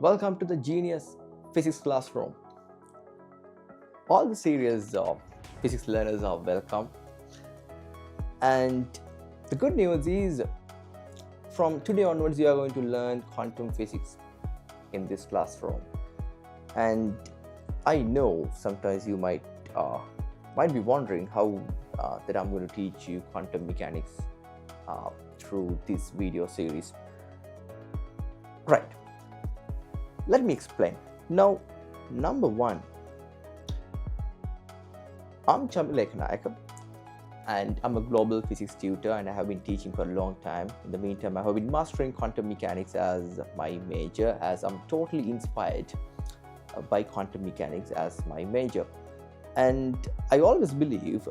Welcome to the Genius Physics Classroom. All the serious physics learners are welcome. And the good news is, from today onwards, you are going to learn quantum physics in this classroom. And I know sometimes you might be wondering how that I'm going to teach you quantum mechanics through this video series. Right. Let me explain. Now, number one, I'm Chamila Ekanayake, and I'm a global physics tutor, and I have been teaching for a long time. In the meantime, I have been mastering quantum mechanics as my major, as I'm totally inspired by quantum mechanics as my major. And I always believe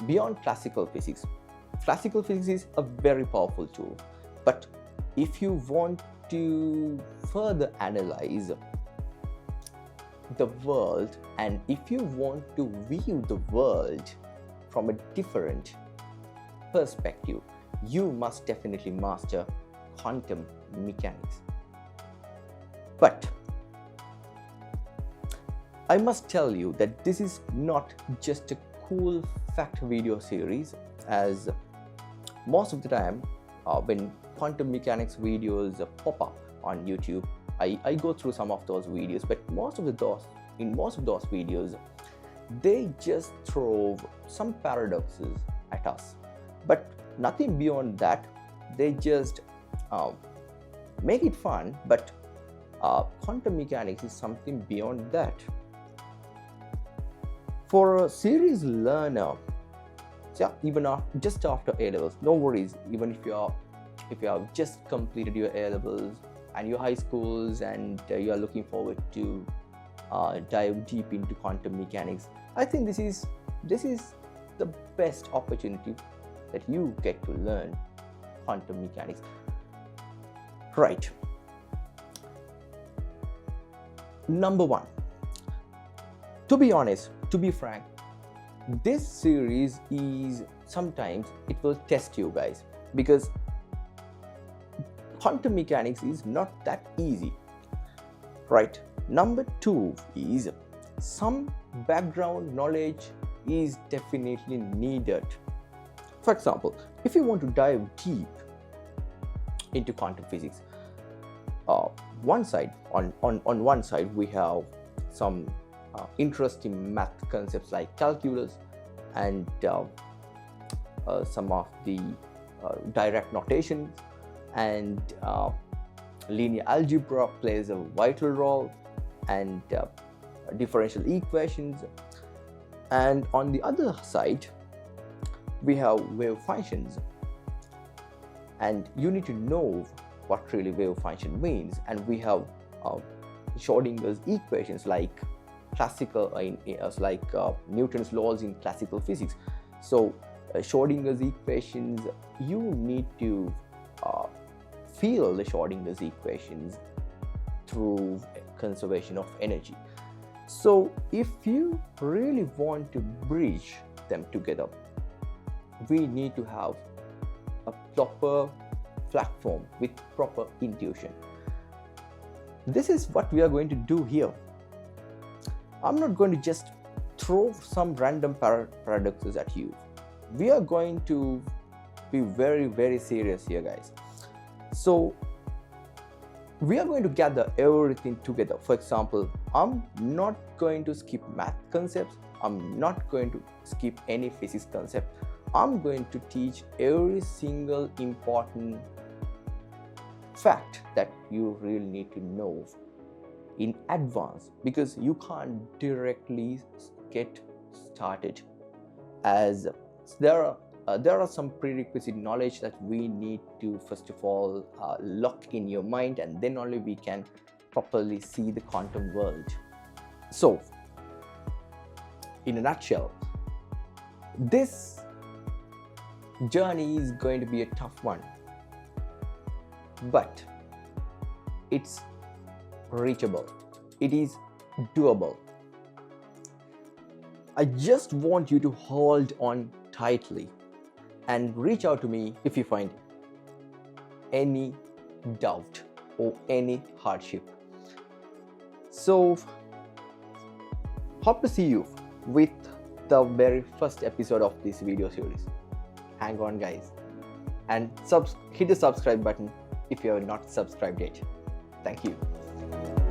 beyond classical physics is a very powerful tool. But if you want to further analyze the world, and if you want to view the world from a different perspective, you must definitely master quantum mechanics. But I must tell you that this is not just a cool fact video series, as most of the time when quantum mechanics videos pop up on YouTube, I go through some of those videos, but in most of those videos, they just throw some paradoxes at us, but nothing beyond that. They just make it fun, but quantum mechanics is something beyond that. For a serious learner, even just after A-levels, no worries. Even if you have just completed your A-levels and your high schools, and you are looking forward to dive deep into quantum mechanics, I think this is the best opportunity that you get to learn quantum mechanics. Right. Number one, to be honest, to be frank, this series is sometimes it will test you guys, because quantum mechanics is not that easy, right? Number two is, some background knowledge is definitely needed. For example, if you want to dive deep into quantum physics, on one side we have some interesting math concepts like calculus, and some of the direct notation, and linear algebra plays a vital role, and differential equations. And on the other side, we have wave functions, and you need to know what really wave function means. And we have Schrodinger's equations, like classical Newton's laws in classical physics. So Schrodinger's equations, you need to feel the Schrodinger's equations through conservation of energy. So if you really want to bridge them together, we need to have a proper platform with proper intuition. This is what we are going to do here. I'm not going to just throw some random paradoxes at you. We are going to be very, very serious here, guys. So we are going to gather everything together. For example, I'm not going to skip math concepts. I'm not going to skip any physics concept. I'm going to teach every single important fact that you really need to know in advance, because you can't directly get started, as there are some prerequisite knowledge that we need to first of all lock in your mind, and then only we can properly see the quantum world. So in a nutshell, this journey is going to be a tough one, but it's reachable. It is doable. I just want you to hold on tightly and reach out to me if you find any doubt. or any hardship. So hope to see you with the very first episode of this video series. Hang on guys, and hit the subscribe button if you have not subscribed yet. Thank you.